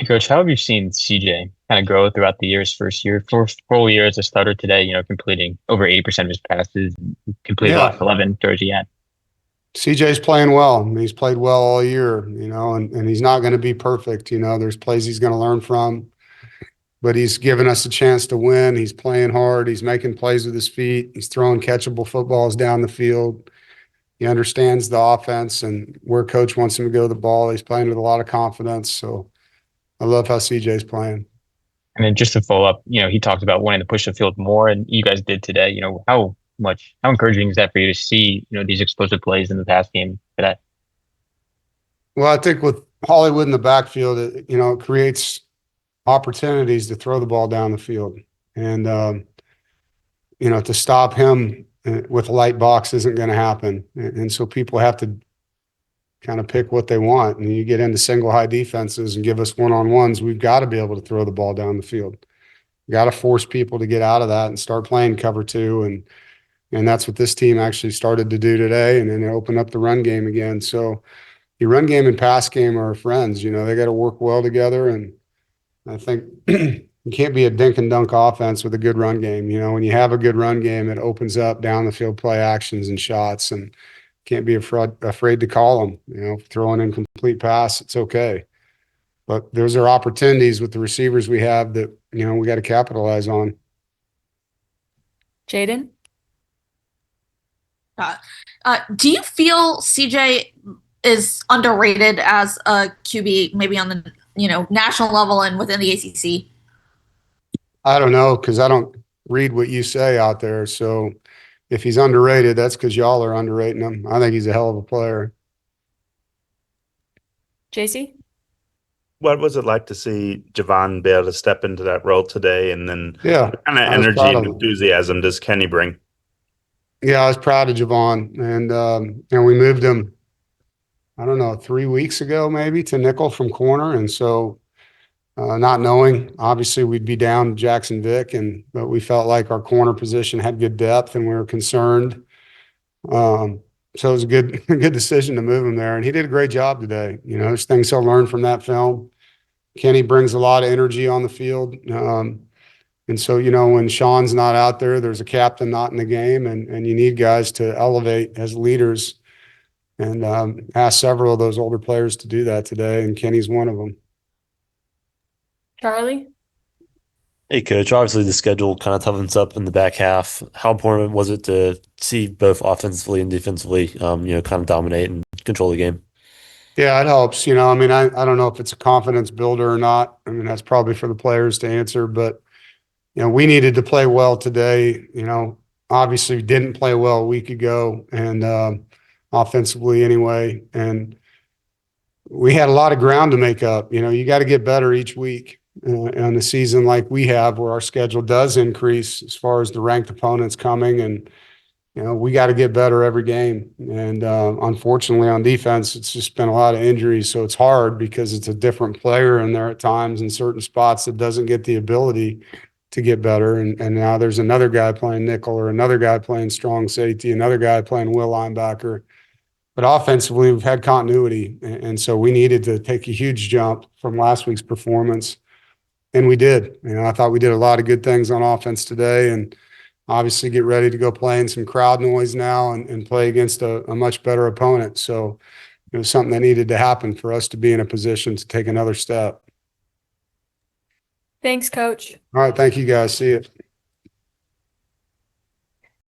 Coach, how have you seen CJ kind of grow throughout the year's first full year as a starter today, completing over 80% of his passes, completed the last Yeah, 11 towards the end. CJ's playing well. He's played well all year, and he's not going to be perfect. There's plays he's going to learn from, but he's given us a chance to win. He's playing hard. He's making plays with his feet. He's throwing catchable footballs down the field. He understands the offense and where coach wants him to go with the ball. He's playing with a lot of confidence. So I love how CJ's playing. And then just to follow up, he talked about wanting to push the field more, and you guys did today. How encouraging is that for you to see, these explosive plays in the pass game today? Well, I think with Hollywood in the backfield, it creates opportunities to throw the ball down the field. And, to stop him with a light box isn't going to happen. And so people have to kind of pick what they want. And you get into single high defenses and give us one-on-ones, we've got to be able to throw the ball down the field. Got to force people to get out of that and start playing cover two. And that's what this team actually started to do today. And then they opened up the run game again. So your run game and pass game are friends. They got to work well together. And I think you can't be a dink and dunk offense with a good run game. When you have a good run game, it opens up down the field play actions and shots, and can't be afraid to call them. Throwing an incomplete pass, it's okay. But those are opportunities with the receivers we have that, we got to capitalize on. Jaden? Do you feel CJ is underrated as a QB, maybe on the national level and within the ACC? I don't know, because I don't read what you say out there. So if he's underrated, that's because y'all are underrating him. I think he's a hell of a player. JC? What was it like to see Javon be able to step into that role today? And then what kind of I was energy proud and of him. enthusiasm does Kenny bring? Yeah, I was proud of Javon. And we moved him, I don't know, 3 weeks ago maybe to nickel from corner. And so not knowing, obviously we'd be down Jackson Vick, but we felt like our corner position had good depth and we were concerned. So it was a good decision to move him there. And he did a great job today. There's things he'll learn from that film. Kenny brings a lot of energy on the field. And so, when Sean's not out there, there's a captain not in the game, and you need guys to elevate as leaders. And asked several of those older players to do that today, and Kenny's one of them. Charlie? Hey, Coach. Obviously, the schedule kind of toughens up in the back half. How important was it to see both offensively and defensively, kind of dominate and control the game? Yeah, it helps. I don't know if it's a confidence builder or not. That's probably for the players to answer, but we needed to play well today. Obviously we didn't play well a week ago, and offensively anyway. And we had a lot of ground to make up. You got to get better each week on a season like we have, where our schedule does increase as far as the ranked opponents coming. And, we got to get better every game. And unfortunately on defense, it's just been a lot of injuries. So it's hard because it's a different player in there at times in certain spots that doesn't get the ability to get better. And now there's another guy playing nickel, or another guy playing strong safety, another guy playing will linebacker. But offensively, we've had continuity. And so we needed to take a huge jump from last week's performance. And we did. I thought we did a lot of good things on offense today, and obviously get ready to go play in some crowd noise now and play against a much better opponent. So it was something that needed to happen for us to be in a position to take another step. Thanks, Coach. All right. Thank you, guys. See you.